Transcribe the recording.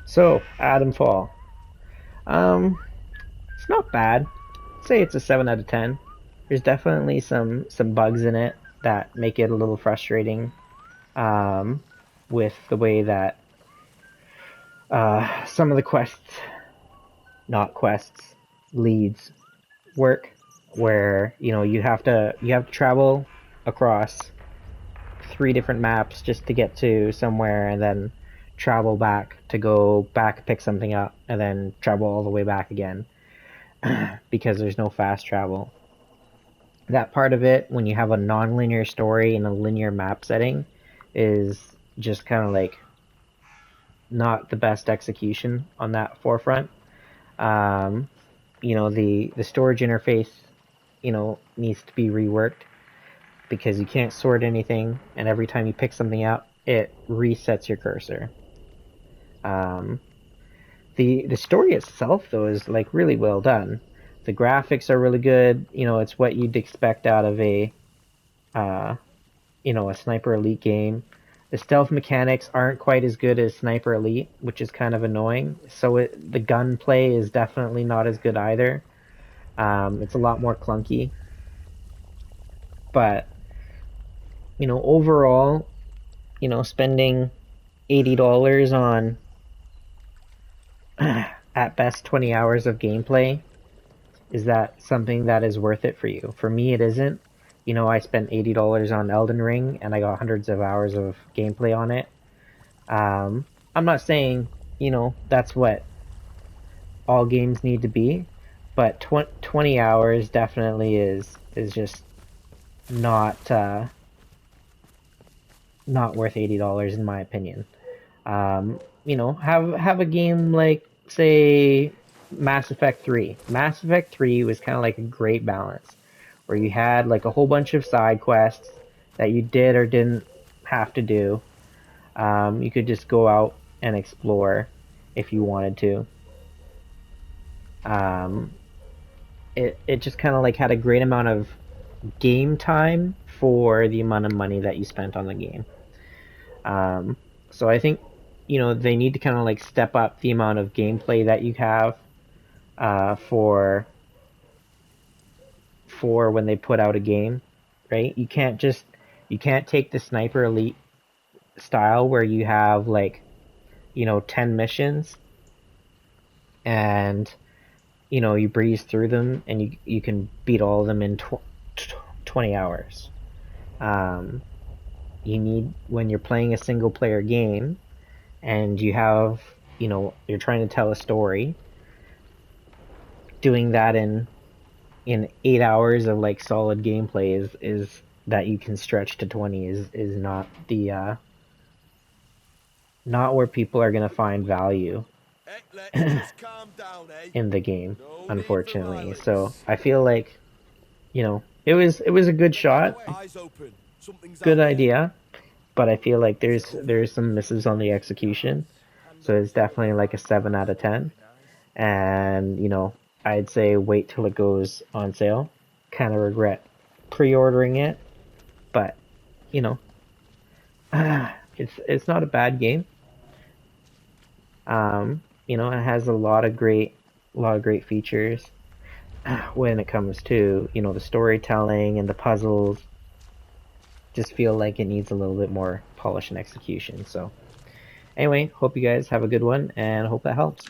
So, Atomfall. Um, it's not bad. I'd say it's a 7 out of 10. There's definitely some bugs in it that make it a little frustrating. Um, with the way that some of the quests, not quests, leads work, where you have to travel across 3 different maps just to get to somewhere, and then travel back to go back pick something up, and then travel all the way back again. Because there's no fast travel. That part of it, when you have a non-linear story in a linear map setting, is just kind of like not the best execution on that forefront. Um, the storage interface, needs to be reworked because you can't sort anything, and every time you pick something up, it resets your cursor. Um, the story itself, though, is like really well done. The graphics are really good. It's what you'd expect out of uh, a Sniper Elite game. The stealth mechanics aren't quite as good as Sniper Elite, which is kind of annoying. So the gunplay is definitely not as good either. It's a lot more clunky. But, overall, spending $80 on at best 20 hours of gameplay, is that something that is worth it for you? For me, it isn't. I spent $80 on Elden Ring and I got hundreds of hours of gameplay on it. Um, I'm not saying, that's what all games need to be, but 20 hours definitely is just not not worth $80 in my opinion. Have a game like, say, Mass Effect 3. Mass Effect 3 was kind of like a great balance where you had like a whole bunch of side quests that you did or didn't have to do. You could just go out and explore if you wanted to. Um, it just kind of like had a great amount of game time for the amount of money that you spent on the game. Um, so I think they need to kind of like step up the amount of gameplay that you have for when they put out a game, right? You can't take the Sniper Elite style where you have like 10 missions, and you breeze through them, and you can beat all of them in 20 hours. Um, you need, when you're playing a single player game and you're trying to tell a story, doing that in 8 hours of like solid gameplay is that you can stretch to 20 is not the not where people are going to find value Let's just calm down, eh? in the game, No need for unfortunately. So violence. I feel like, it was a good Get back shot, away. Eyes open. Something's good out there. idea, but I feel like It's there's some misses on the execution. So it's definitely like a 7 out of 10. And, I'd say wait till it goes on sale. Kind of regret pre-ordering it, but, you know, it's not a bad game. It has a lot of great features when it comes to, the storytelling and the puzzles. Just feel like it needs a little bit more polish and execution. So anyway, hope you guys have a good one, and hope that helps.